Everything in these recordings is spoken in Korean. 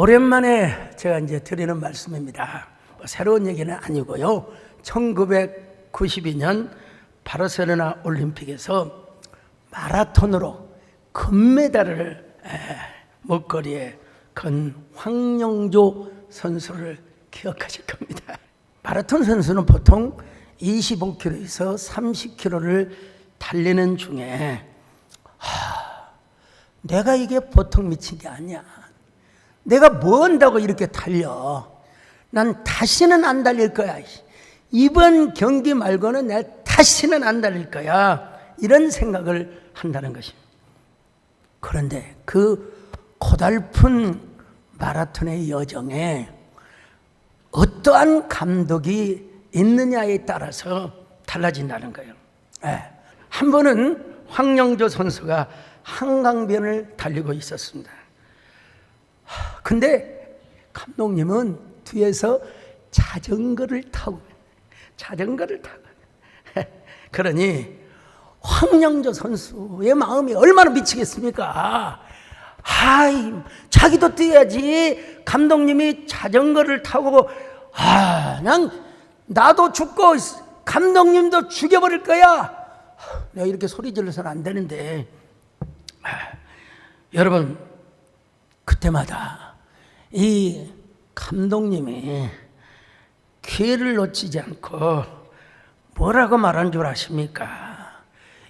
오랜만에 제가 이제 드리는 말씀입니다. 새로운 얘기는 아니고요. 1992년 바르셀로나 올림픽에서 마라톤으로 금메달을 목걸이에 건 황영조 선수를 기억하실 겁니다. 마라톤 선수는 보통 25km에서 30km를 달리는 중에 내가 이게 보통 미친 게 아니야. 내가 뭐 한다고 이렇게 달려. 난 다시는 안 달릴 거야. 이번 경기 말고는 내가 다시는 안 달릴 거야. 이런 생각을 한다는 것입니다. 그런데 그 고달픈 마라톤의 여정에 어떠한 감독이 있느냐에 따라서 달라진다는 거예요. 한 번은 황영조 선수가 한강변을 달리고 있었습니다. 근데 감독님은 뒤에서 자전거를 타고 그러니 황영조 선수의 마음이 얼마나 미치겠습니까? 자기도 뛰어야지. 감독님이 자전거를 타고 그냥 나도 죽고 감독님도 죽여버릴 거야. 내가 이렇게 소리 질러서는 안 되는데 여러분, 그때마다 이 감독님이 기회를 놓치지 않고 뭐라고 말한 줄 아십니까?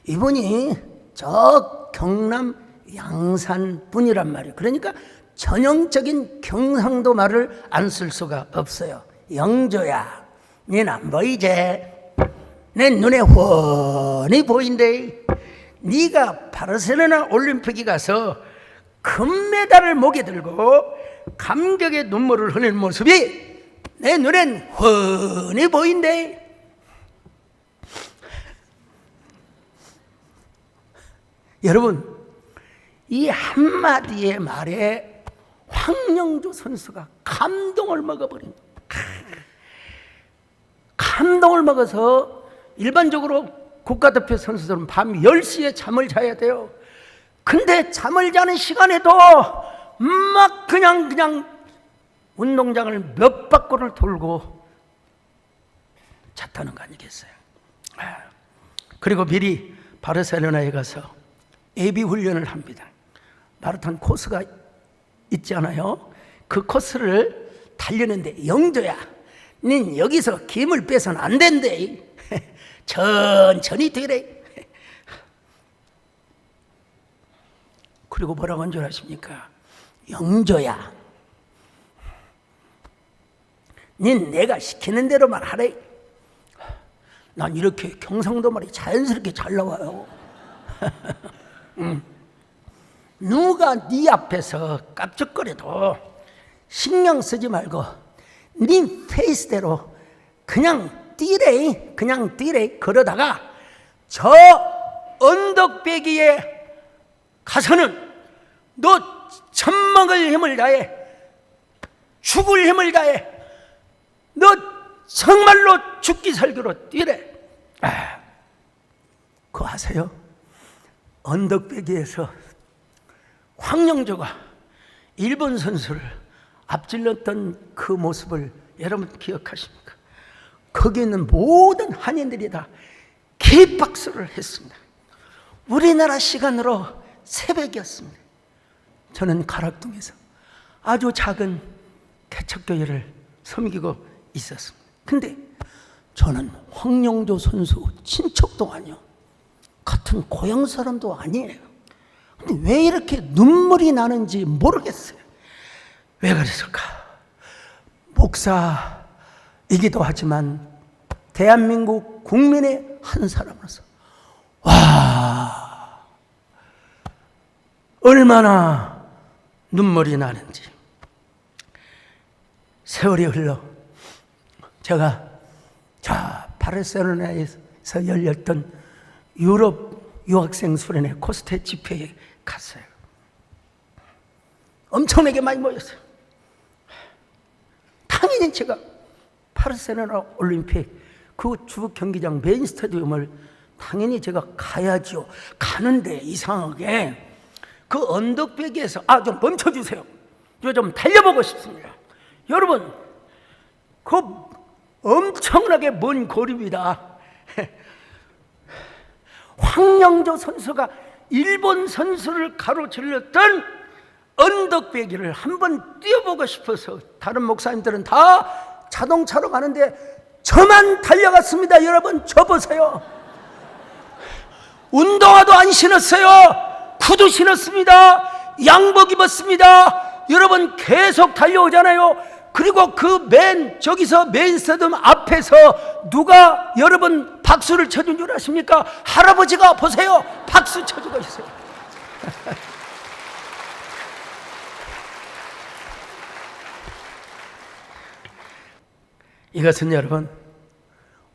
이분이 저 경남 양산 분이란 말이에요. 그러니까 전형적인 경상도 말을 안 쓸 수가 없어요. 영조야, 넌 안 보이지? 내 눈에 훤히 보인대. 네가 바르셀로나 올림픽에 가서 금메달을 목에 들고 감격의 눈물을 흘리는 모습이 내 눈엔 훤히 보인대. 여러분, 이 한마디의 말에 황영조 선수가 감동을 먹어버립니다. 감동을 먹어서 일반적으로 국가대표 선수들은 밤 10시에 잠을 자야 돼요. 근데 잠을 자는 시간에도 막 그냥 운동장을 몇 바퀴를 돌고 잤다는 거 아니겠어요? 그리고 미리 바르셀로나에 가서 예비 훈련을 합니다. 마라톤 코스가 있잖아요. 그 코스를 달리는데 영조야, 닌 여기서 김을 빼서는 안 된대. 천천히 뛰래. 그리고 뭐라고 한 줄 아십니까? 영조야, 닌 내가 시키는 대로만 하래. 난 이렇게 경상도 말이 자연스럽게 잘 나와요. 누가 네 앞에서 깝죽거려도 신경 쓰지 말고 네 페이스대로 그냥 뛰래. 그러다가 저 언덕배기에 가서는 너 젖먹을 힘을 다해, 죽을 힘을 다해. 너 정말로 죽기 살기로 뛰래. 그거 아세요? 언덕배기에서 황영조가 일본 선수를 앞질렀던 그 모습을 여러분 기억하십니까? 거기 있는 모든 한인들이 다 개박수를 했습니다. 우리나라 시간으로 새벽이었습니다. 저는 가락동에서 아주 작은 개척교회를 섬기고 있었습니다. 근데 저는 황영조 선수 친척도 아니요, 같은 고향 사람도 아니에요. 근데 왜 이렇게 눈물이 나는지 모르겠어요. 왜 그랬을까? 목사이기도 하지만 대한민국 국민의 한 사람으로서 얼마나 눈물이 나는지. 세월이 흘러 제가 바르셀로나에서 열렸던 유럽 유학생 수련회 코스테 집회에 갔어요. 엄청나게 많이 모였어요. 당연히 제가 바르셀로나 올림픽 그 주 경기장 메인 스타디움을 당연히 제가 가야죠. 가는데 이상하게 그 언덕배기에서 좀 멈춰주세요. 좀 달려보고 싶습니다. 여러분, 그 엄청나게 먼 거리입니다. 황영조 선수가 일본 선수를 가로질렀던 언덕배기를 한번 뛰어보고 싶어서 다른 목사님들은 다 자동차로 가는데 저만 달려갔습니다. 여러분, 저 보세요. 운동화도 안 신었어요. 구두 신었습니다. 양복 입었습니다. 여러분, 계속 달려오잖아요. 그리고 그 저기서 메인 스타디움 앞에서 누가 여러분 박수를 쳐준 줄 아십니까? 할아버지가 보세요. 박수 쳐주고 있어요. 이것은 여러분,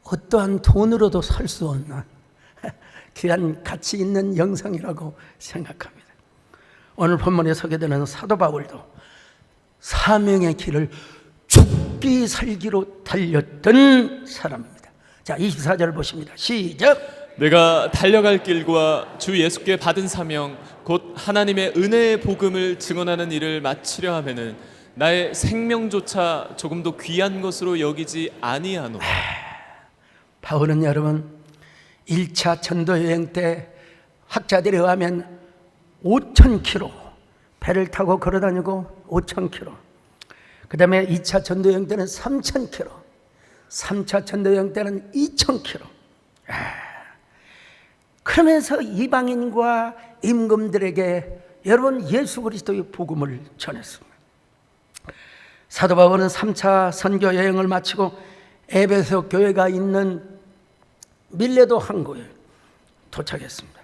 어떠한 돈으로도 살 수 없는 귀한 가치 있는 영상이라고 생각합니다. 오늘 본문에 소개되는 사도 바울도 사명의 길을 죽기 살기로 달렸던 사람입니다. 자, 24절 보십니다. 시작. 내가 달려갈 길과 주 예수께 받은 사명 곧 하나님의 은혜의 복음을 증언하는 일을 마치려 하면은 나의 생명조차 조금도 귀한 것으로 여기지 아니하노라. 바울은 여러분 1차 전도 여행 때 학자들에 의하면 5,000km 배를 타고 걸어다니고 5,000km, 그 다음에 2차 전도 여행 때는 3,000km, 3차 전도 여행 때는 2,000km. 그러면서 이방인과 임금들에게 여러분 예수 그리스도의 복음을 전했습니다. 사도 바울은 3차 선교 여행을 마치고 에베소 교회가 있는 밀레도 항구에 도착했습니다.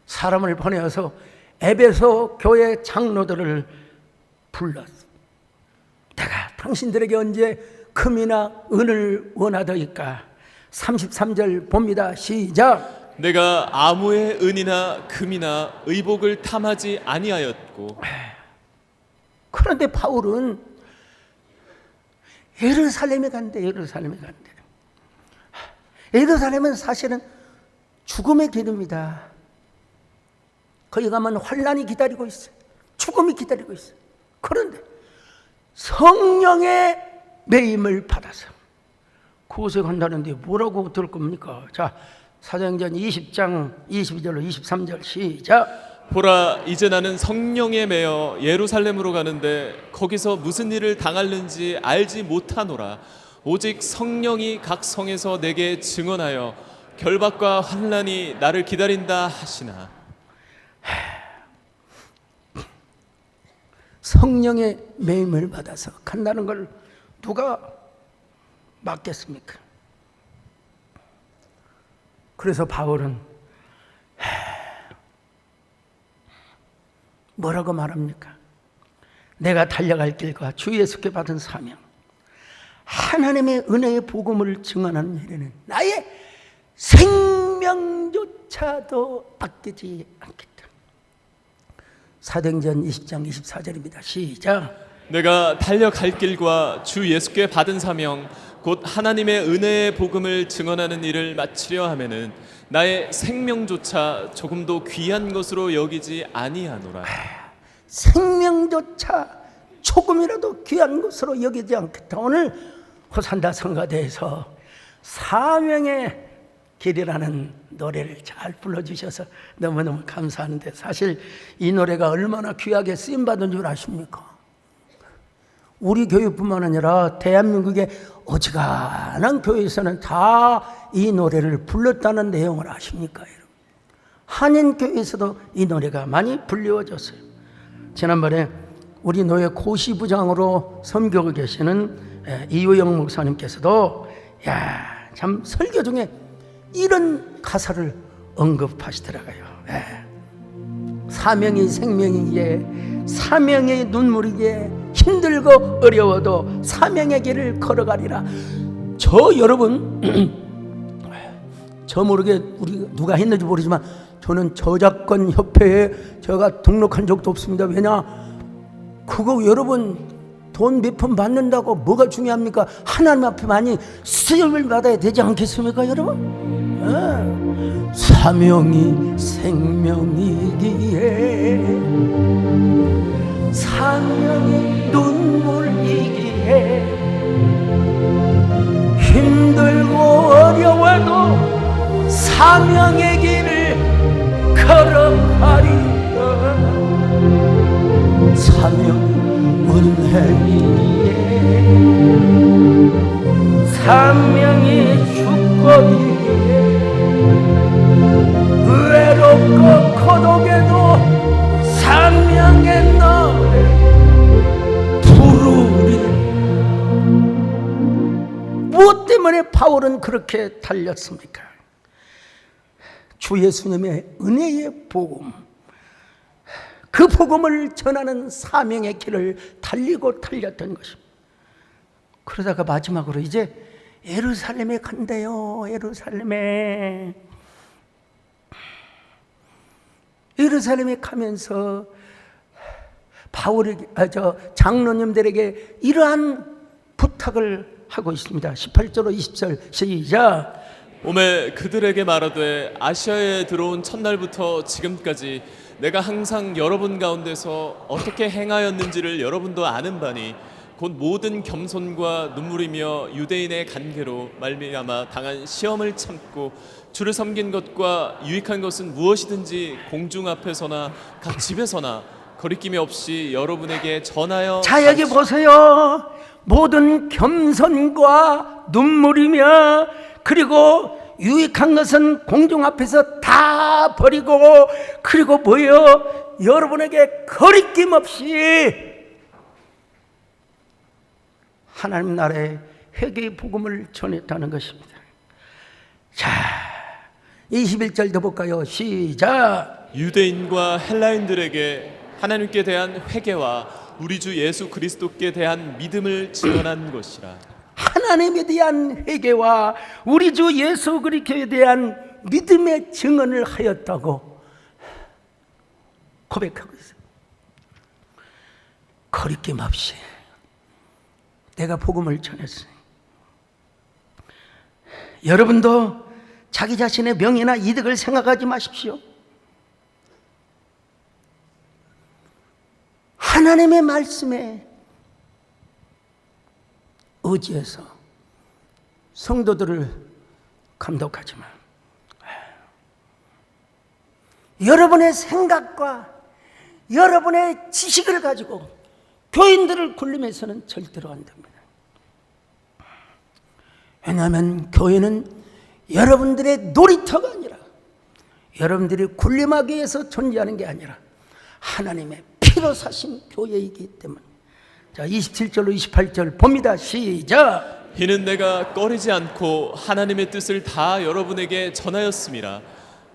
사람을 보내어서 에베소 교회 장로들을 불렀습니다. 내가 당신들에게 언제 금이나 은을 원하더이까? 33절 봅니다. 시작. 내가 아무의 은이나 금이나 의복을 탐하지 아니하였고. 그런데 바울은 예루살렘에 간대. 예루살렘은 사실은 죽음의 길입니다. 거기 가면 환란이 기다리고 있어요. 죽음이 기다리고 있어요. 그런데 성령의 매임을 받아서 그곳에 간다는데 뭐라고 들을 겁니까? 자, 사도행전 20장 22절로 23절 시작. 보라, 이제 나는 성령에 매여 예루살렘으로 가는데 거기서 무슨 일을 당할는지 알지 못하노라. 오직 성령이 각 성에서 내게 증언하여 결박과 환난이 나를 기다린다 하시나. 성령의 매임을 받아서 간다는 걸 누가 막겠습니까? 그래서 바울은 뭐라고 말합니까? 내가 달려갈 길과 주 예수께 받은 사명, 하나님의 은혜의 복음을 증언하는 일에는 나의 생명조차도 아끼지 않겠다. 사도행전 20장 24절입니다. 시작. 내가 달려갈 길과 주 예수께 받은 사명 곧 하나님의 은혜의 복음을 증언하는 일을 마치려 하면은 나의 생명조차 조금도 귀한 것으로 여기지 아니하노라. 생명조차 조금이라도 귀한 것으로 여기지 않겠다. 오늘 호산다 성가대에서 사명의 길이라는 노래를 잘 불러주셔서 너무너무 감사하는데, 사실 이 노래가 얼마나 귀하게 쓰임받은 줄 아십니까? 우리 교회뿐만 아니라 대한민국의 어지간한 교회에서는 다 이 노래를 불렀다는 내용을 아십니까? 여러분? 한인교회에서도 이 노래가 많이 불리워졌어요. 지난번에 우리 노예 고시부장으로 섬기고 계시는 이우영 목사님께서도 참 설교 중에 이런 가사를 언급하시더라고요. 사명이 생명이기에, 사명의 눈물이기에 힘들고 어려워도 사명의 길을 걸어가리라. 저 여러분 저 모르게 우리 누가 했는지 모르지만 저는 저작권 협회에 제가 등록한 적도 없습니다. 왜냐? 그거 여러분 돈 몇 푼 받는다고 뭐가 중요합니까? 하나님 앞에 많이 수염을 받아야 되지 않겠습니까, 여러분? 사명이 생명이기에 사명의 눈물이기에 힘들고 어려워도 사명의 길을 걸어가리라. 사명 은혜이기에 사명이 주권이기에 외롭고 고독해도 사명의 노래 부르리. 무엇 때문에 바울은 그렇게 달렸습니까? 주 예수님의 은혜의 복음, 그 복음을 전하는 사명의 길을 달리고 달렸던 것입니다. 그러다가 마지막으로 이제 예루살렘에 간대요. 예루살렘에 가면서 장로님들에게 이러한 부탁을 하고 있습니다. 18절로 20절 시작. 오매 그들에게 말하되 아시아에 들어온 첫날부터 지금까지 내가 항상 여러분 가운데서 어떻게 행하였는지를 여러분도 아는 바니 곧 모든 겸손과 눈물이며 유대인의 간계로 말미암아 당한 시험을 참고 주를 섬긴 것과 유익한 것은 무엇이든지 공중 앞에서나 각 집에서나 거리낌이 없이 여러분에게 전하여. 자, 여기 보세요. 모든 겸손과 눈물이며 그리고 유익한 것은 공중 앞에서 다 버리고 그리고 뭐예요? 여러분에게 거리낌 없이 하나님 나라의 회개의 복음을 전했다는 것입니다. 자, 21절 더 볼까요? 시작. 유대인과 헬라인들에게 하나님께 대한 회개와 우리 주 예수 그리스도께 대한 믿음을 증언한 것이라. 하나님에 대한 회개와 우리 주 예수 그리스도에 대한 믿음의 증언을 하였다고 고백하고 있어요. 거리낌 없이 내가 복음을 전했어요. 여러분도 자기 자신의 명예나 이득을 생각하지 마십시오. 하나님의 말씀에 의지해서 성도들을 감독하지만 여러분의 생각과 여러분의 지식을 가지고 교인들을 굴림해서는 절대로 안 됩니다. 왜냐하면 교회는 여러분들의 놀이터가 아니라 여러분들이 굴림하기 위해서 존재하는 게 아니라 하나님의 피로 사신 교회이기 때문에. 자, 27절로 28절 봅니다. 시작. 이는 내가 꺼리지 않고 하나님의 뜻을 다 여러분에게 전하였음이라.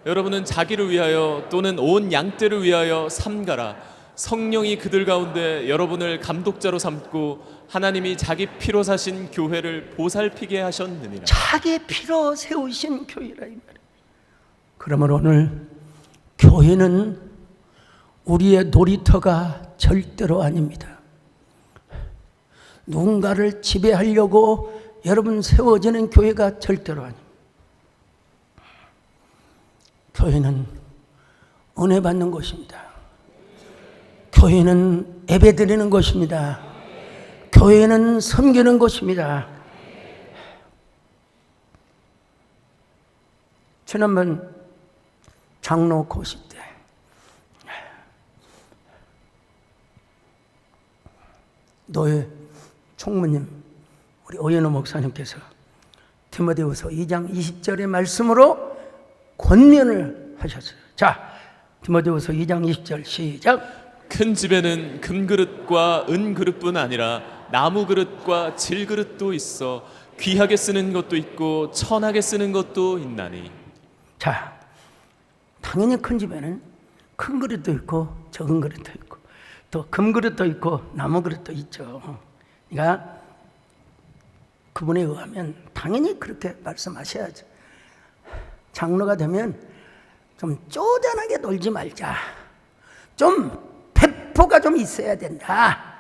여러분은 자기를 위하여 또는 온 양떼를 위하여 삼가라. 성령이 그들 가운데 여러분을 감독자로 삼고 하나님이 자기 피로 사신 교회를 보살피게 하셨느니라. 자기 피로 세우신 교회라 이 말이에요. 그러면 오늘 교회는 우리의 놀이터가 절대로 아닙니다. 누군가를 지배하려고 여러분 세워지는 교회가 절대로 아닙니다. 교회는 은혜 받는 곳입니다. 교회는 예배드리는 곳입니다. 교회는 섬기는 곳입니다. 지난번 장로 고시 때 노예 총무님 우리 오연호 목사님께서 디모데후서 2장 20절의 말씀으로 권면을 하셨어요. 자, 디모데후서 2장 20절 시작. 큰 집에는 금그릇과 은그릇뿐 아니라 나무그릇과 질그릇도 있어 귀하게 쓰는 것도 있고 천하게 쓰는 것도 있나니. 자, 당연히 큰 집에는 큰 그릇도 있고 적은 그릇도 있고 또 금그릇도 있고 나무그릇도 있죠. 그러니까 그분에 의하면 당연히 그렇게 말씀하셔야죠. 장로가 되면 좀 쪼잔하게 놀지 말자. 좀 배포가 좀 있어야 된다.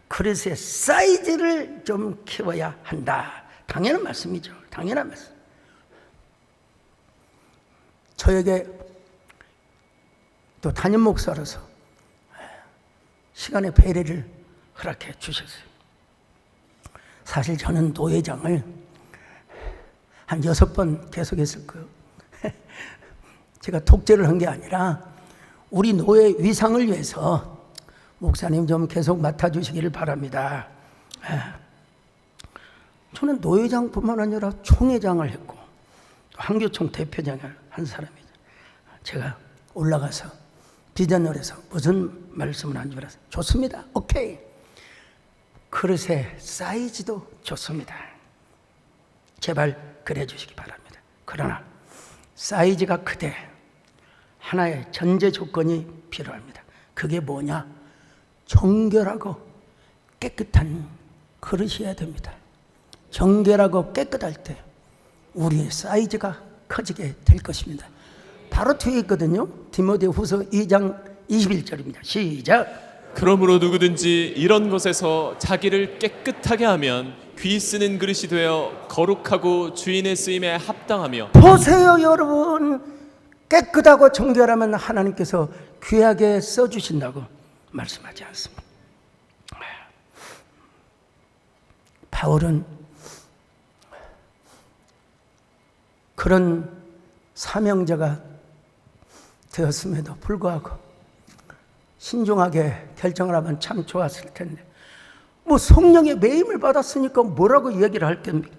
그릇의 사이즈를 좀 키워야 한다. 당연한 말씀이죠. 당연한 말씀. 저에게 또 담임 목사로서 시간의 배려를 허락해 주셨어요. 사실 저는 노회장을 한 6번 계속했을 거예요. 제가 독재를 한 게 아니라 우리 노회 위상을 위해서 목사님 좀 계속 맡아주시기를 바랍니다. 저는 노회장뿐만 아니라 총회장을 했고 한교총 대표장을 한 사람이죠. 제가 올라가서 비전을 해서 무슨 말씀을 한 줄 알았어요. 좋습니다. 오케이. 그릇의 사이즈도 좋습니다. 제발 그래 주시기 바랍니다. 그러나 사이즈가 크되 하나의 전제 조건이 필요합니다. 그게 뭐냐? 정결하고 깨끗한 그릇이어야 됩니다. 정결하고 깨끗할 때 우리의 사이즈가 커지게 될 것입니다. 바로 뒤에 있거든요. 디모데후서 2장 21절입니다. 시작. 그러므로 누구든지 이런 것에서 자기를 깨끗하게 하면 귀 쓰는 그릇이 되어 거룩하고 주인의 쓰임에 합당하며. 보세요 여러분, 깨끗하고 정결하면 하나님께서 귀하게 써주신다고 말씀하지 않습니다. 바울은 그런 사명자가 되었음에도 불구하고 신중하게 결정을 하면 참 좋았을 텐데, 뭐 성령의 매임을 받았으니까 뭐라고 얘기를 할 겁니까?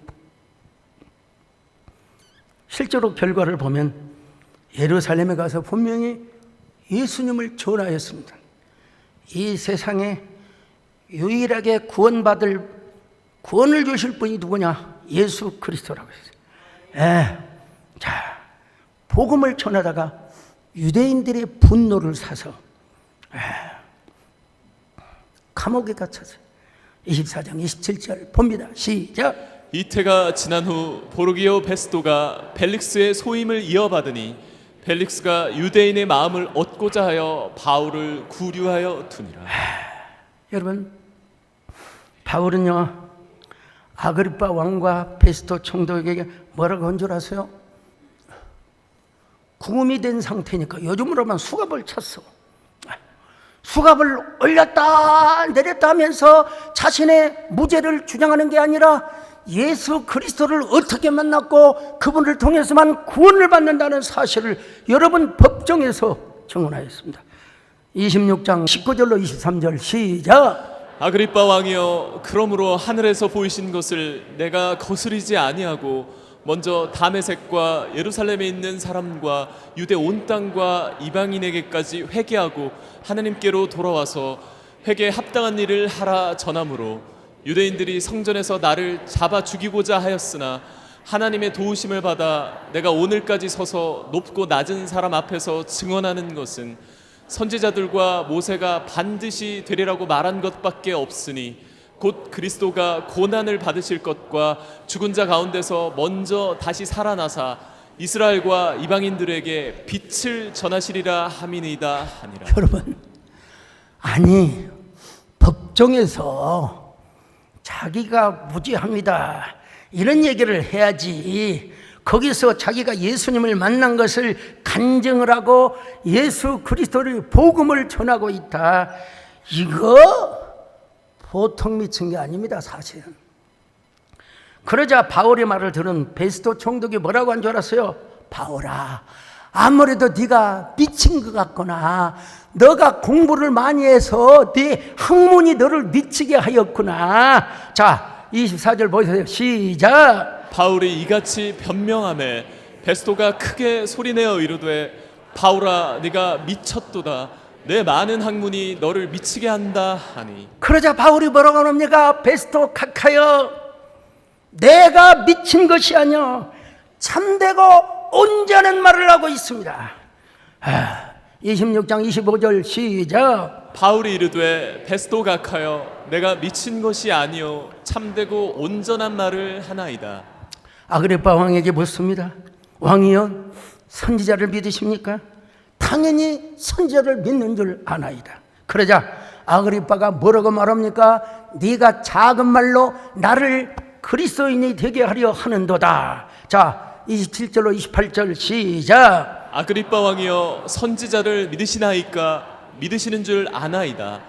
실제로 결과를 보면 예루살렘에 가서 분명히 예수님을 전하였습니다. 이 세상에 유일하게 구원을 주실 분이 누구냐? 예수 그리스도라고 했어요. 자, 복음을 전하다가 유대인들의 분노를 사서 감옥에 갇혀서 24장 27절 봅니다. 시작. 이태가 지난 후 보르기오 베스도가 벨릭스의 소임을 이어받으니 벨릭스가 유대인의 마음을 얻고자 하여 바울을 구류하여 두니라. 여러분, 바울은요 아그리빠 왕과 베스도 총독에게 뭐라고 한 줄 아세요? 구음이 된 상태니까 요즘으로만 수갑을 쳤어. 수갑을 올렸다 내렸다 하면서 자신의 무죄를 주장하는 게 아니라 예수 그리스도를 어떻게 만났고 그분을 통해서만 구원을 받는다는 사실을 여러분 법정에서 증언하였습니다. 26장 19절로 23절 시작. 아그리빠 왕이여, 그러므로 하늘에서 보이신 것을 내가 거스르지 아니하고 먼저 다메섹과 예루살렘에 있는 사람과 유대 온 땅과 이방인에게까지 회개하고 하나님께로 돌아와서 회개에 합당한 일을 하라 전함으로 유대인들이 성전에서 나를 잡아 죽이고자 하였으나 하나님의 도우심을 받아 내가 오늘까지 서서 높고 낮은 사람 앞에서 증언하는 것은 선지자들과 모세가 반드시 되리라고 말한 것밖에 없으니 곧 그리스도가 고난을 받으실 것과 죽은 자 가운데서 먼저 다시 살아나사 이스라엘과 이방인들에게 빛을 전하시리라 함이니이다 하니라. 여러분, 아니 법정에서 자기가 무죄합니다 이런 얘기를 해야지, 거기서 자기가 예수님을 만난 것을 간증을 하고 예수 그리스도의 복음을 전하고 있다, 이거 보통 미친 게 아닙니다 사실은. 그러자 바울의 말을 들은 베스도 총독이 뭐라고 한 줄 알았어요? 바울아, 아무래도 네가 미친 것 같구나. 너가 공부를 많이 해서 네 학문이 너를 미치게 하였구나. 자, 24절 보세요. 시작. 바울이 이같이 변명하매 베스도가 크게 소리내어 이르되 바울아, 네가 미쳤도다. 내 많은 학문이 너를 미치게 한다 하니. 그러자 바울이 뭐라고 합니까? 베스도 카카여, 내가 미친 것이 아니여 참되고 온전한 말을 하고 있습니다. 26장 25절 시작. 바울이 이르되 베스도 각하여, 내가 미친 것이 아니요 참되고 온전한 말을 하나이다. 아그리빠 왕에게 묻습니다. 왕이여, 선지자를 믿으십니까? 당연히 선지자를 믿는 줄 아나이다. 그러자 아그리빠가 뭐라고 말합니까? 네가 작은 말로 나를 그리스도인이 되게 하려 하는도다. 자, 27절로 28절 시작. 아그리빠 왕이여, 선지자를 믿으시나이까? 믿으시는 줄 아나이다.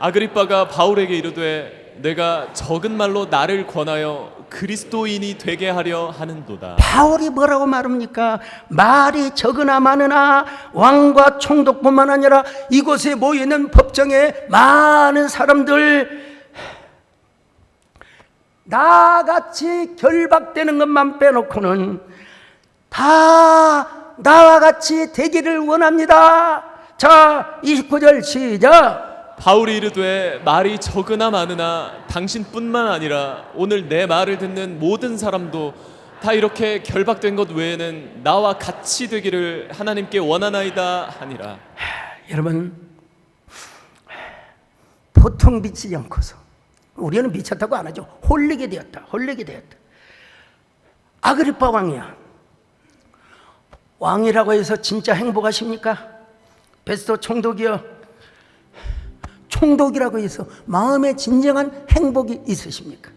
아그리빠가 바울에게 이르되 내가 적은 말로 나를 권하여 그리스도인이 되게 하려 하는도다. 바울이 뭐라고 말합니까? 말이 적으나 많으나 왕과 총독뿐만 아니라 이곳에 모여있는 법정에 많은 사람들 나같이 결박되는 것만 빼놓고는 다 나와 같이 되기를 원합니다. 자, 29절 시작. 바울이 이르되 말이 적으나 많으나 당신뿐만 아니라 오늘 내 말을 듣는 모든 사람도 다 이렇게 결박된 것 외에는 나와 같이 되기를 하나님께 원하나이다 하니라. 여러분, 보통 미치지 않고서 우리는 미쳤다고 안 하죠. 홀리게 되었다. 아그리빠 왕이야. 왕이라고 해서 진짜 행복하십니까? 베스토 총독이여, 총독이라고 해서 마음에 진정한 행복이 있으십니까?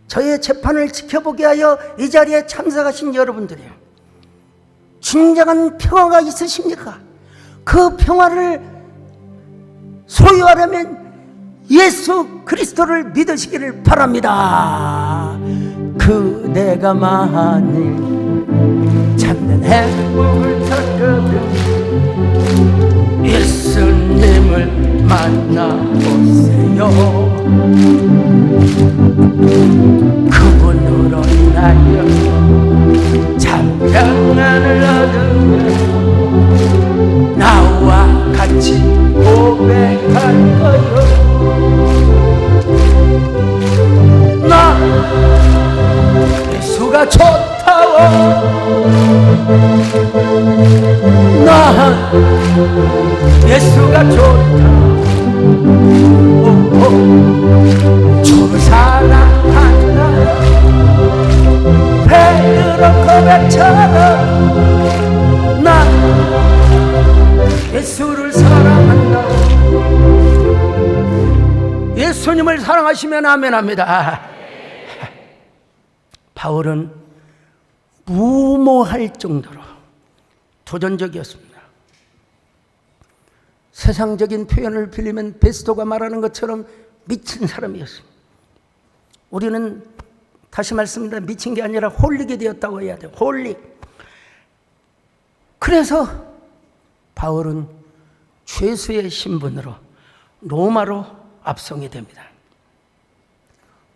저의 재판을 지켜보게 하여 이 자리에 참석하신 여러분들이요, 진정한 평화가 있으십니까? 그 평화를 소유하려면 예수 그리스도를 믿으시기를 바랍니다. 그대가 만일 참된 행복을 찾거든 예수님을 만나보세요. 그분으로 인하여 참 평안을 얻으며 나와 같이 고백할 거요. 나 예수가 좋다워. 나 예수가 좋다. 주를 사랑한다. 베드로 고백처럼 나 예수를 사랑한다. 예수님을 사랑하시면 아멘합니다. 바울은 무모할 정도로 도전적이었습니다. 세상적인 표현을 빌리면 베스토가 말하는 것처럼 미친 사람이었습니다. 우리는 다시 말씀드립니다. 미친 게 아니라 홀리게 되었다고 해야 돼요. 홀리. 그래서 바울은 죄수의 신분으로 로마로 압송이 됩니다.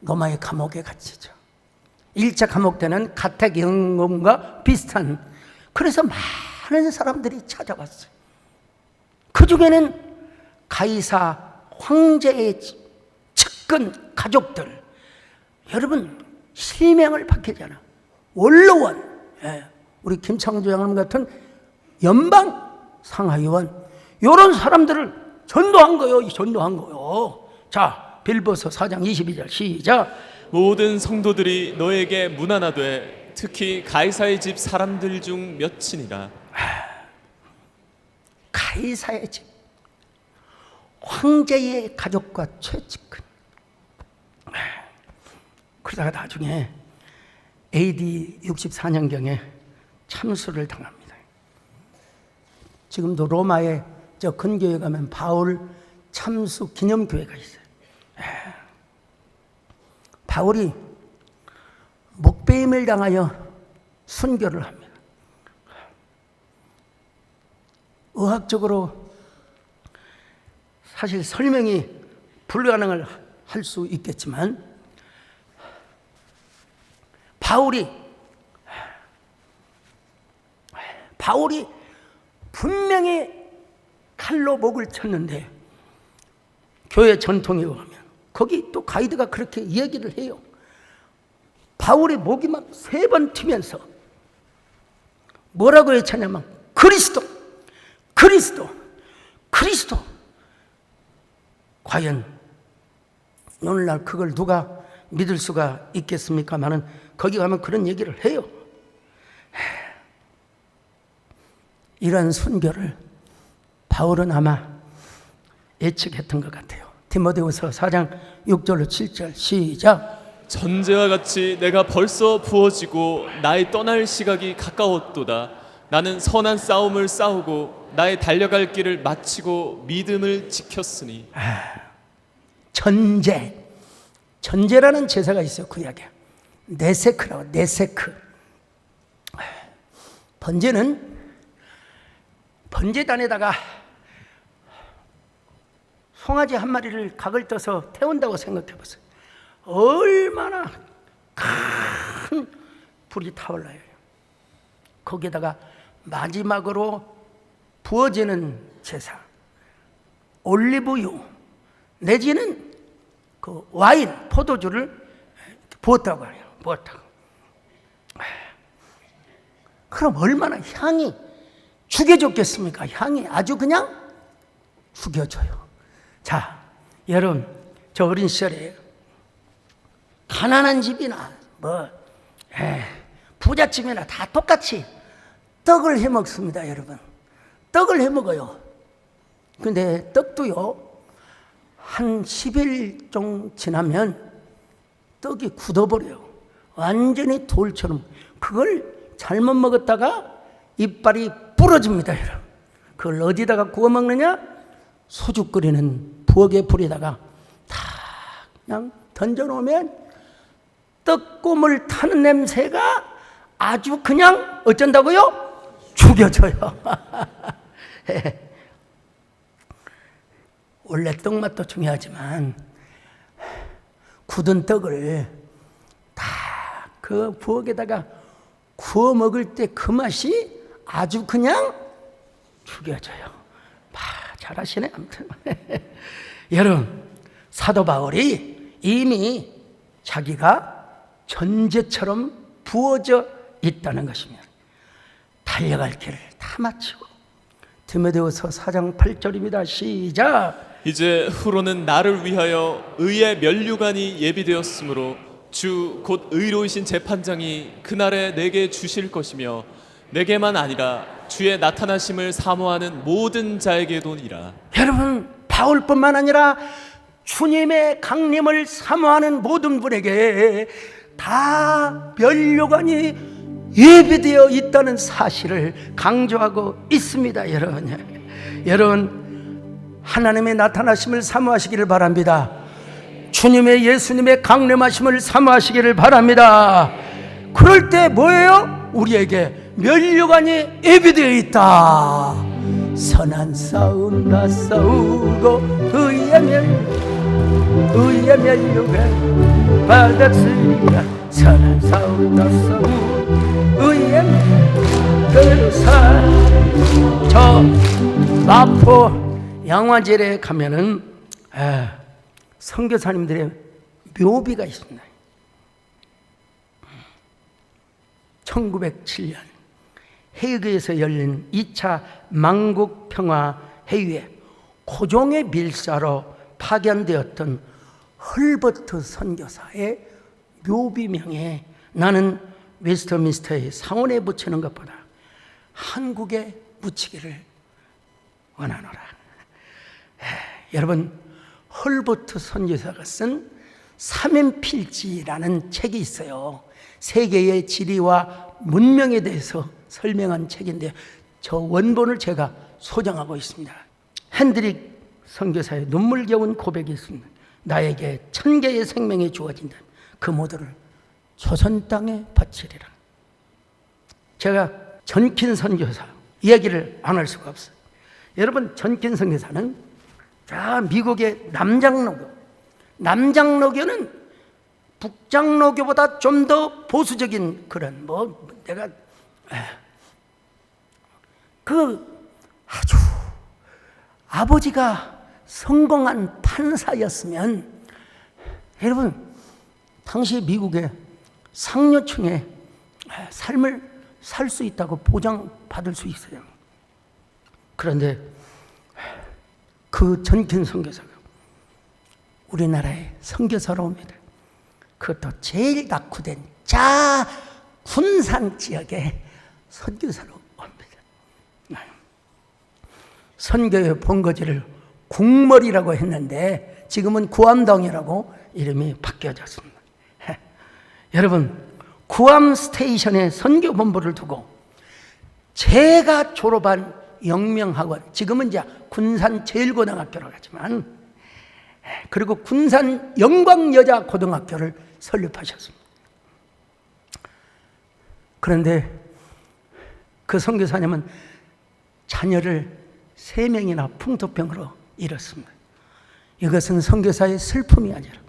로마의 감옥에 갇히죠. 1차 감옥 때는 가택연금과 비슷한, 그래서 많은 사람들이 찾아왔어요. 그 중에는 가이사 황제의 측근 가족들, 여러분 실명을 밝히잖아. 원로원, 우리 김창조 장님 같은 연방 상하의원, 이런 사람들을 전도한 거예요. 자, 빌보서 4장 22절 시작. 모든 성도들이 너에게 문안하되 특히 가이사의 집 사람들 중 몇이니라. 가이사의 집, 황제의 가족과 최측근. 그러다가 나중에 AD 64년경에 참수를 당합니다. 지금도 로마의 저 근교에 가면 바울 참수 기념교회가 있어요. 바울이 목배임을 당하여 순교를 합니다. 의학적으로 사실 설명이 불가능을 할 수 있겠지만 바울이 분명히 칼로 목을 쳤는데 교회 전통에 의하면 거기 또 가이드가 그렇게 이야기를 해요. 바울의 목이 막 3번 튀면서 뭐라고 외쳤냐면 그리스도. 과연 오늘날 그걸 누가 믿을 수가 있겠습니까마는 거기 가면 그런 얘기를 해요. 이런 순교를 바울은 아마 예측했던 것 같아요. 디모데후서 4장 6절로 7절 시작. 전제와 같이 내가 벌써 부어지고 나의 떠날 시각이 가까웠도다. 나는 선한 싸움을 싸우고 나의 달려갈 길을 마치고 믿음을 지켰으니. 전제라는 제사가 있어요. 구약에 네세크라고. 네세크. 번제는 번제단에다가 송아지 한 마리를 각을 떠서 태운다고 생각해 보세요. 얼마나 큰 불이 타올라요. 거기에다가 마지막으로 부어지는 제사, 올리브유 내지는 그 와인, 포도주를 부었다고 해요. 부었다고. 그럼 얼마나 향이 죽여줬겠습니까? 향이 아주 그냥 죽여줘요. 자, 여러분, 저 어린 시절에 가난한 집이나 부잣집이나 다 똑같이 떡을 해 먹습니다, 여러분. 떡을 해 먹어요. 근데 떡도요, 한 10일 정도 지나면 떡이 굳어버려요. 완전히 돌처럼. 그걸 잘못 먹었다가 이빨이 부러집니다, 여러분. 그걸 어디다가 구워 먹느냐? 소주 끓이는 부엌에 불에다가 다 그냥 던져놓으면 떡고물 타는 냄새가 아주 그냥 어쩐다고요? 죽여줘요. 원래 떡맛도 중요하지만 굳은 떡을 다 그 부엌에다가 구워 먹을 때 그 맛이 아주 그냥 죽여줘요. 잘하시네. 아무튼 여러분, 사도 바울이 이미 자기가 전제처럼 부어져 있다는 것입니다. 달려갈 길을 다 마치고. 디모데후서 4장 8절입니다. 시작. 이제 후로는 나를 위하여 의의 면류관이 예비되었으므로 주 곧 의로우신 재판장이 그날에 내게 주실 것이며 내게만 아니라 주의 나타나심을 사모하는 모든 자에게도니라. 여러분, 바울뿐만 아니라 주님의 강림을 사모하는 모든 분에게 다 면류관이 예비되어 있다는 사실을 강조하고 있습니다. 여러분, 하나님의 나타나심을 사모하시기를 바랍니다. 주님의 예수님의 강림하심을 사모하시기를 바랍니다. 그럴 때 뭐예요? 우리에게 면류관이 예비되어 있다. 선한 싸움 다 싸우고 의의 면류관 받았으리라. 선한 싸움 다 싸우고 의의 면류관. 저 마포 양화절에 가면은 선교사님들의 묘비가 있습니다. 1907년 헤이그에서 열린 2차 만국평화회의에 고종의 밀사로 파견되었던 헐버트 선교사의 묘비명에 나는 웨스트민스터의 상원에 붙이는 것보다 한국에 붙이기를 원하노라. 여러분, 헐버트 선교사가 쓴 삼인필지라는 책이 있어요. 세계의 지리와 문명에 대해서 설명한 책인데 저 원본을 제가 소장하고 있습니다. 핸드릭 선교사의 눈물겨운 고백이 있습니다. 나에게 1000개의 생명이 주어진다. 그 모두를 조선 땅에 바치리라. 제가 전킨 선교사 이야기를 안 할 수가 없어요. 여러분, 전킨 선교사는 미국의 남장로교는 북장로교보다 좀 더 보수적인 그런 아주 아버지가 성공한 판사였으면 여러분, 당시 미국의 상류층의 삶을 살 수 있다고 보장받을 수 있어요. 그런데 그 전킨 선교사가 우리나라의 선교사로 옵니다. 그것도 제일 낙후된 군산 지역에 선교사로 옵니다. 선교의 본거지를 국머리라고 했는데 지금은 구암동이라고 이름이 바뀌어졌습니다. 여러분, 구암 스테이션에 선교본부를 두고 제가 졸업한 영명학원, 지금은 이제 군산 제일고등학교라고 하지만, 그리고 군산 영광여자고등학교를 설립하셨습니다. 그런데 그 선교사님은 자녀를 3명이나 풍토병으로 잃었습니다. 이것은 선교사의 슬픔이 아니라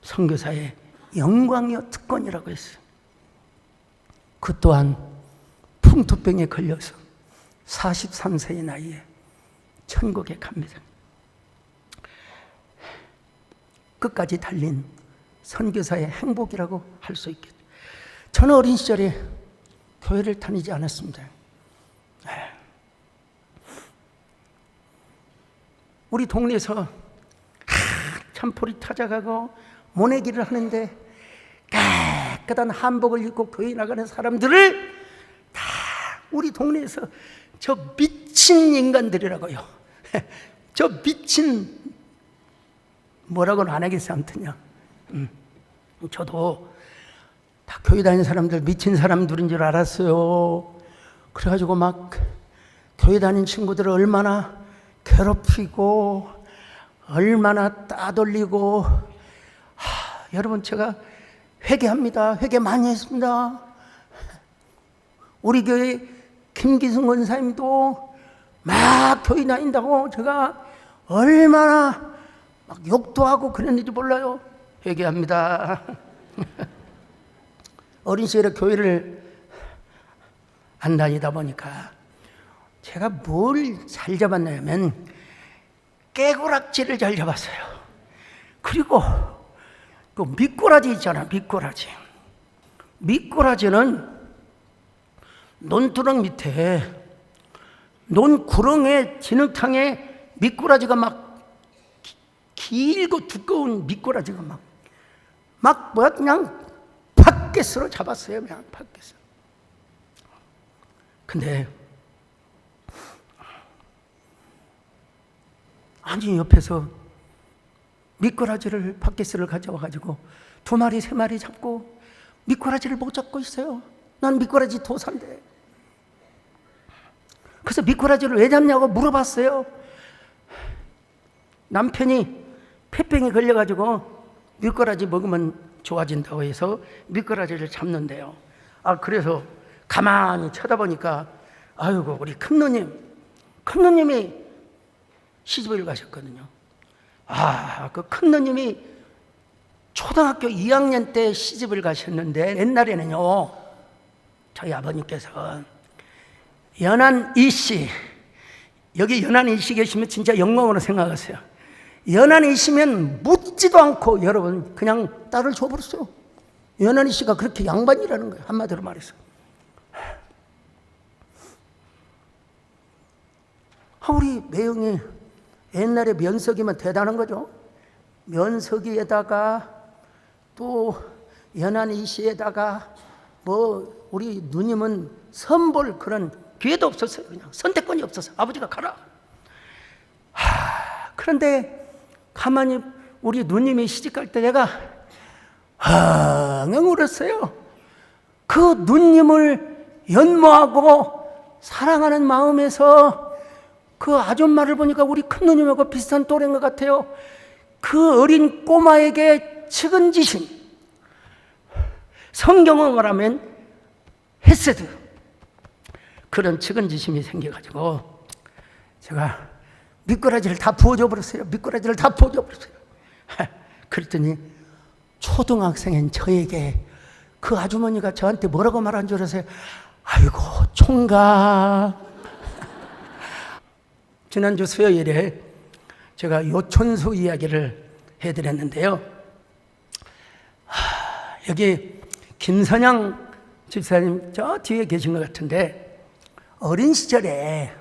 선교사의 영광이요 특권이라고 했어요. 그 또한 풍토병에 걸려서 43세의 나이에 천국에 갑니다. 끝까지 달린 선교사의 행복이라고 할 수 있겠죠. 저는 어린 시절에 교회를 다니지 않았습니다. 우리 동네에서 참포리 찾아가고 모내기를 하는데 깨끗한 한복을 입고 교회 나가는 사람들을 다 우리 동네에서 저 미친 인간들이라고요. 저 미친 뭐라고는 안 하겠어요. 아무튼요. 저도 다 교회 다니는 사람들 미친 사람들인 줄 알았어요. 그래가지고 막 교회 다니는 친구들을 얼마나 괴롭히고 얼마나 따돌리고. 여러분, 제가 회개합니다. 회개 많이 했습니다. 우리 교회 김기승 권사님도 막 교회 다닌다고 제가 얼마나 막 욕도 하고 그랬는지 몰라요. 회개합니다. 어린 시절에 교회를 안 다니다 보니까 제가 뭘 잘 잡았냐면 깨구락지를 잘 잡았어요. 그리고 그 미꾸라지 있잖아, 미꾸라지. 미꾸라지는 논두렁 밑에 논구렁에 진흙탕에 미꾸라지가 막 길고 두꺼운 미꾸라지가 막 뭐야 그냥 팟겟으로 잡았어요. 그냥 팟겟으로. 근데 아니 옆에서 미꾸라지를 팟겟을 가져와가지고 2마리 3마리 잡고 미꾸라지를 못 잡고 있어요. 난 미꾸라지 도사인데. 그래서 미꾸라지를 왜 잡냐고 물어봤어요. 남편이 폐병에 걸려가지고 미꾸라지 먹으면 좋아진다고 해서 미꾸라지를 잡는데요. 그래서 가만히 쳐다보니까 아이고 우리 큰누님이 시집을 가셨거든요. 그 큰누님이 초등학교 2학년 때 시집을 가셨는데 옛날에는요 저희 아버님께서 연한 이씨, 여기 연한 이씨 계시면 진짜 영광으로 생각하세요. 연한 이씨면 묻지도 않고 여러분 그냥 딸을 줘버렸어요. 연한 이씨가 그렇게 양반이라는 거예요. 한마디로 말해서. 우리 매형이 옛날에 면석이면 대단한 거죠. 면석이에다가 또 연한 이씨에다가 뭐 우리 누님은 선볼 그런 기회도 없었어요. 그냥 선택권이 없어서 아버지가 가라. 그런데 가만히 우리 누님이 시집갈 때 내가 엉엉 울었어요. 그 누님을 연모하고 사랑하는 마음에서 그 아줌마를 보니까 우리 큰 누님하고 비슷한 또래인 것 같아요. 그 어린 꼬마에게 측은지심, 성경을 말하면 헤세드, 그런 측은지심이 생겨가지고 제가 미꾸라지를 다 부어줘 버렸어요. 미꾸라지를 다 부어줘 버렸어요. 그랬더니 초등학생인 저에게 그 아주머니가 저한테 뭐라고 말한 줄 아세요? 아이고 총각. 지난주 수요일에 제가 요촌수 이야기를 해드렸는데요. 여기 김선양 집사님 저 뒤에 계신 것 같은데 어린 시절에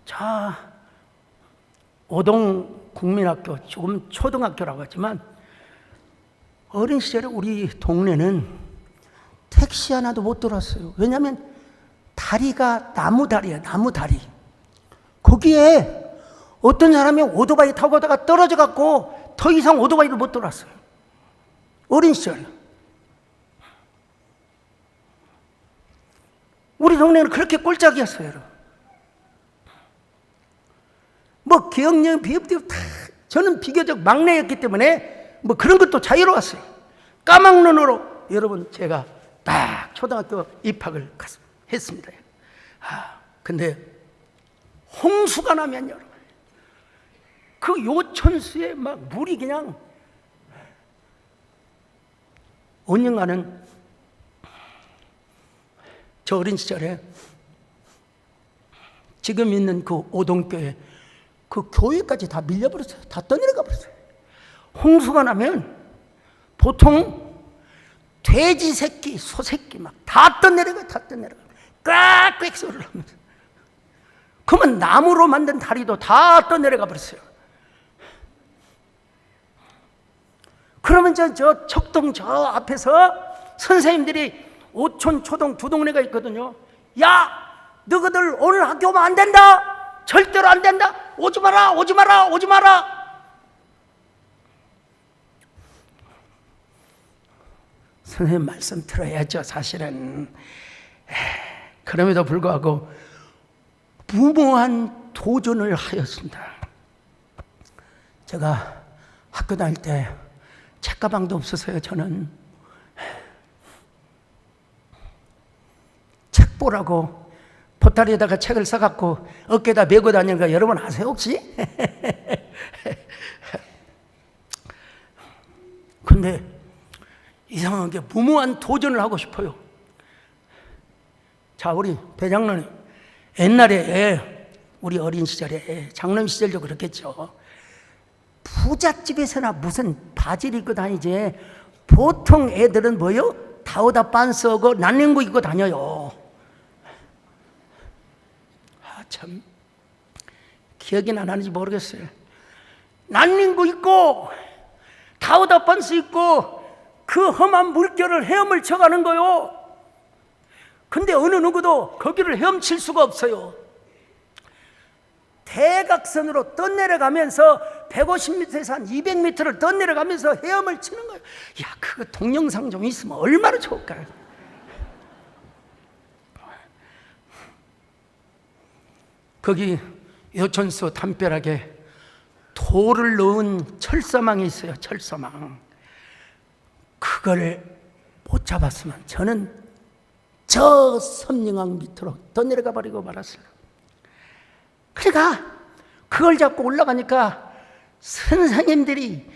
자 오동 국민학교, 조금 초등학교라고 하지만 어린 시절에 우리 동네는 택시 하나도 못 돌았어요. 왜냐하면 다리가 나무다리예요. 나무다리. 거기에 어떤 사람이 오토바이 타고 가다가 떨어져 갖고 더 이상 오토바이를 못 돌았어요. 어린 시절에. 우리 동네는 그렇게 꼴짝이었어요, 여러분. 뭐 기억력, 비읍 다 저는 비교적 막내였기 때문에 뭐 그런 것도 자유로웠어요. 까막눈으로 여러분 제가 딱 초등학교 입학을 했습니다. 근데 홍수가 나면 여러분 그 요천수에 막 물이 그냥 언젠가는 저 어린 시절에 지금 있는 그 오동교회 그 교회까지 다 밀려버렸어요. 다 떠내려가 버렸어요. 홍수가 나면 보통 돼지 새끼, 소 새끼 막 다 떠내려가요. 다 떠내려가요. 꽉꽉 소리를 하면서. 그러면 나무로 만든 다리도 다 떠내려가 버렸어요. 그러면 저 척동 저 앞에서 선생님들이 오촌 초동 두 동네가 있거든요. 야, 너희들 오늘 학교 오면 안 된다. 절대로 안 된다. 오지 마라, 오지 마라, 오지 마라. 선생님 말씀 들어야죠, 사실은. 그럼에도 불구하고 무모한 도전을 하였습니다. 제가 학교 다닐 때 책가방도 없었어요. 저는 책 보라고 보따리에다가 책을 사갖고 어깨에다 메고 다니는 거 여러분 아세요 혹시? 근데 이상하게 무모한 도전을 하고 싶어요. 자, 우리 배장로님 옛날에 우리 어린 시절에 장로님 시절도 그렇겠죠. 부잣집에서나 무슨 바지를 입고 다니지 보통 애들은 뭐요? 다우다 빤스하고 난닝구 입고 다녀요. 참 기억이 나는지 모르겠어요. 난닝구 입고 다우다 빤스 입고 그 험한 물결을 헤엄을 쳐가는 거요. 근데 어느 누구도 거기를 헤엄칠 수가 없어요. 대각선으로 떠내려가면서 150m에서 한 200m를 떠내려가면서 헤엄을 치는 거예요. 야, 그거 동영상 좀 있으면 얼마나 좋을까요? 거기 요천수 담벼락에 돌을 넣은 철사망이 있어요. 철사망. 그걸 못 잡았으면 저는 저 섬령강 밑으로 떠내려가 버리고 말았어요. 그러니까 그걸 잡고 올라가니까 선생님들이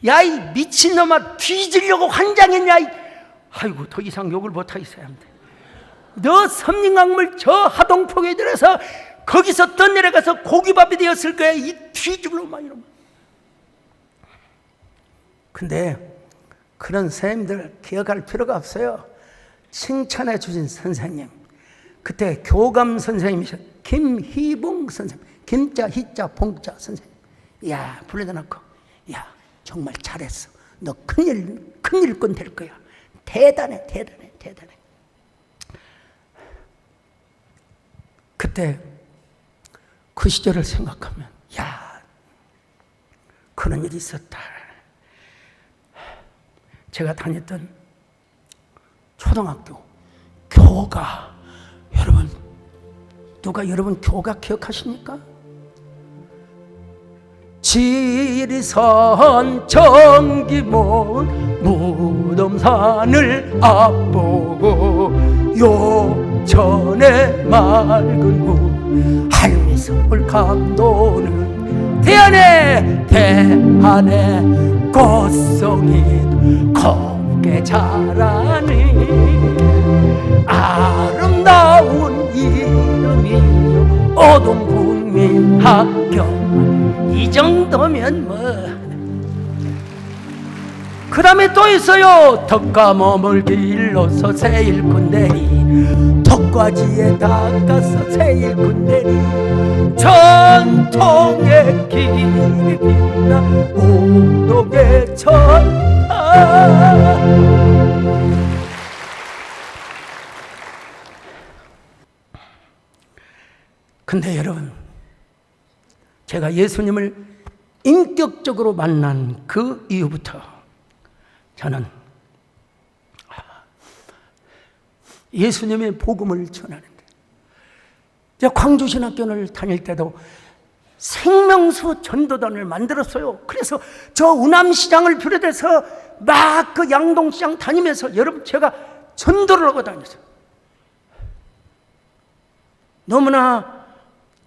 야, 이 미친놈아 뒤지려고 환장했냐. 아이고, 더 이상 욕을 못하겠어야 합니다. 너 섬령강물 저 하동폭에 들어서 거기서 떠내려가서 고기밥이 되었을 거야. 이 뒤질놈아 이러면. 근데 그런 선생님들 기억할 필요가 없어요. 칭찬해 주신 선생님, 그때 교감 선생님이셨 김희봉 선생님, 김자 희자 봉자 선생님. 야, 불러다 놓고 야, 정말 잘했어. 너 큰일꾼 될 거야. 대단해, 대단해, 대단해. 그때 그 시절을 생각하면 야, 그런 일이 있었다. 제가 다녔던 초등학교 교가, 여러분 누가 여러분 교가 기억하십니까? 지리산 정기문 무덤산을 앞보고 요천의 맑은 물 할미섬을 감도는 대안에 꽃송이 곱게 자라니 아름다운 이름이요 오동국민학교. 이 정도면 뭐. 그 다음에 또 있어요. 덕과 몸을 길러서 새일꾼 내리 덕과지에 닦아서 새일꾼 내리 전통의 길이 빛나 오동의 천하. 근데 여러분, 제가 예수님을 인격적으로 만난 그 이후부터 저는 예수님의 복음을 전하는데, 제가 광주신학교를 다닐 때도 생명수 전도단을 만들었어요. 그래서 저 우남시장을 비롯해서 막 그 양동시장 다니면서 여러분 제가 전도를 하고 다녔어요. 너무나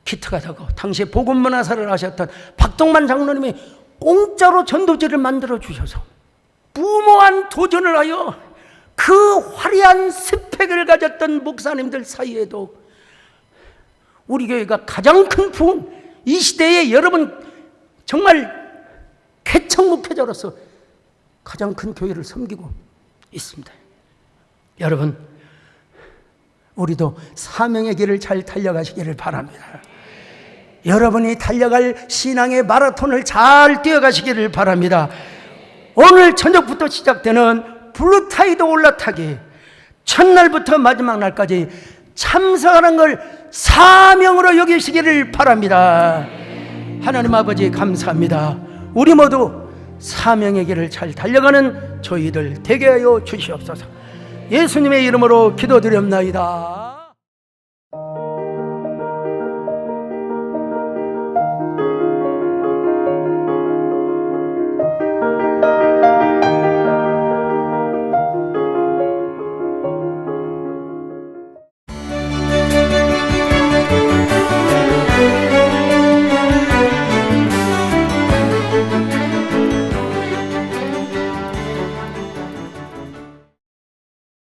기특하 다고 당시에 복음문화사를 하셨던 박동만 장로님이 공짜로 전도지를 만들어 주셔서 무모한 도전을 하여 그 화려한 스펙을 가졌던 목사님들 사이에도 우리 교회가 가장 큰 부흥, 이 시대에 여러분 정말 개척 목회자로서 가장 큰 교회를 섬기고 있습니다. 여러분, 우리도 사명의 길을 잘 달려가시기를 바랍니다. 여러분이 달려갈 신앙의 마라톤을 잘 뛰어가시기를 바랍니다. 오늘 저녁부터 시작되는 블루타이드 올라타기, 첫날부터 마지막 날까지 참석하는 걸 사명으로 여기시기를 바랍니다. 하나님 아버지 감사합니다. 우리 모두 사명의 길을 잘 달려가는 저희들 되게 하여 주시옵소서. 예수님의 이름으로 기도드렸나이다.